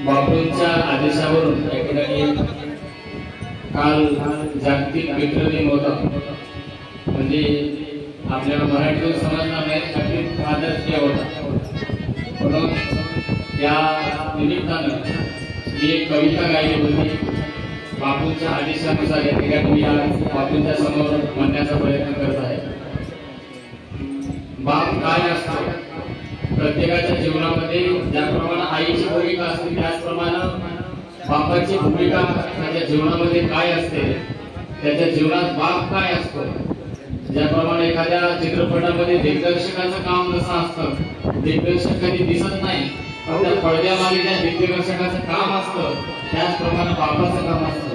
बापूंच्या आदेशावरून या ठिकाणी काल जागतिक मित्र दिन होता। म्हणजे आपल्या मराठी समाजामध्ये जागतिक फादर्स डे होता, म्हणून या निमित्तानं मी एक कविता गायली होती। बापूंच्या आदेशानुसार या ठिकाणी मी आज बापूंच्या समोर म्हणण्याचा प्रयत्न करत आहे। बाप काय असतो? प्रत्येकाच्या जीवनामध्ये ज्याप्रमाणे आईची भूमिका असते त्याचप्रमाणे बापाची भूमिका त्याच्या जीवनामध्ये काय असते, त्याच्या जीवनात बाप काय असतो। ज्याप्रमाणे एखाद्या चित्रपटामध्ये दिग्दर्शकाचं काम जसं असतं, दिग्दर्शक कधी दिसत नाही पण त्या पडद्यामागे ज्या दिग्दर्शकाचं काम असतं त्याचप्रमाणे बापाचं काम असतं।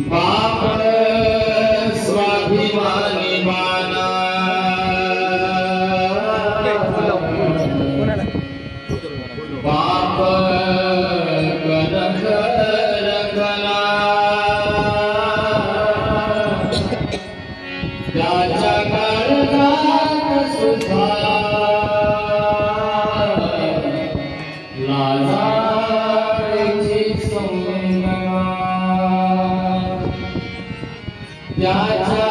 बाप स्वाभिमानी बाना, बाप कनक रखना, त्याच्या कर्जात सुद्धा लाजाची संवेदना, त्याच्या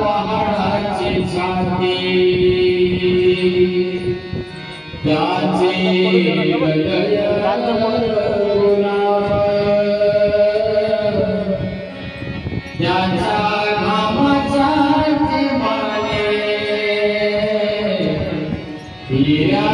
पहाडाची छाती, त्याचे हृदय गुलाब, त्याच्या घामाच्या माने हिऱ्या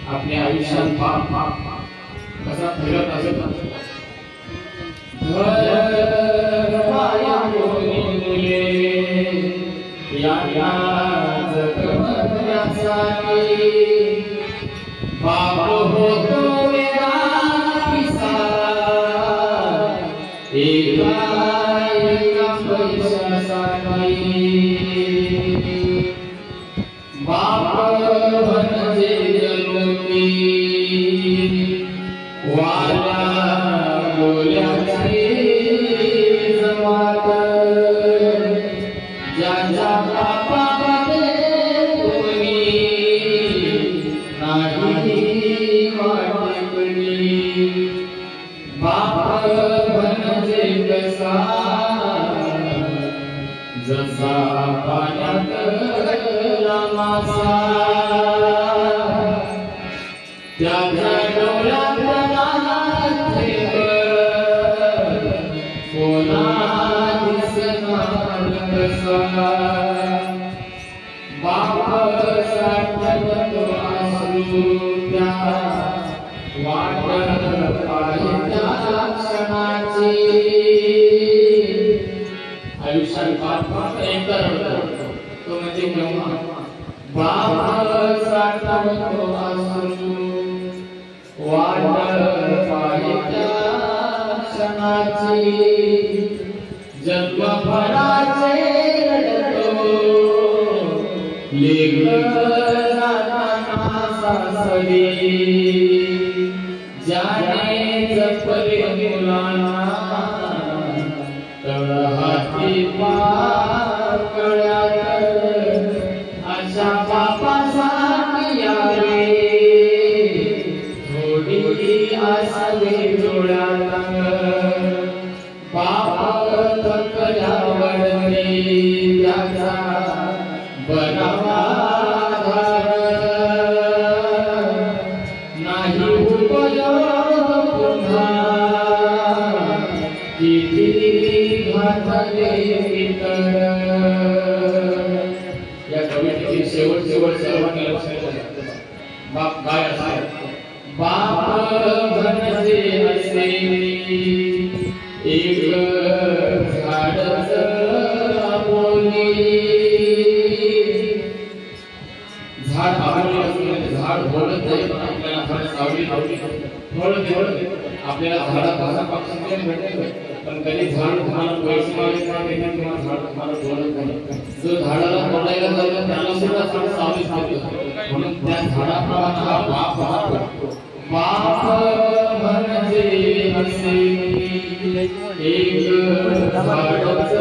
आपल्या आयुष्यात बाप कसा फिरत असत, बाप होतो एका पैशासाठी, बाप म्हणजे जन्मती वाला बोल्याची जमात, ज्याच्या बापामध्ये कोणी नाही वाटणी, बाप म्हणजे कसा जसा पाण्यात मासा, त्याच्या डोळ्यात कोणा दिसणार कसा, बाप साठवतो अश्रू त्या वाट पाहिल्या क्षणाची। आयुष्यात बाप एकदा रडतो तो म्हणजे केव्हा, बाप साठवतो अश्रू वाट पाहिल्या क्षणाची, जन्मभराचे रडतो लेकरांना सासरी जाने जपले मुलांना तळहाती पाकळ्यात अशा बापासाठी यावे थोडी आसवे डोळ्यात बाप थकल्यावर त्याचा बनावा नाही उपयोग पुन्हा किती घातले इतर. या कवितेतील शेवट सर्वांनी लक्षात ठेवा. बाप काय असते? बाप म्हणजे असे एक झाडच बोली. झाड आवडले असते झाड बोलत नाही पण आपल्याला झाड सावली आपल्याला झाडापासून पक्षांचे भेटेल पण कधी झाड तुम्हाला पैसे मागितले नाही किंवा झाड तुम्हाला बोलत नाही. जो झाडाला बोलायला जातो त्याला सुद्धा झाड सावलीच देतो. म्हणून त्या झाडाप्रमाणे हा बाप वागतो. बाप म्हणजे असे एक झाडच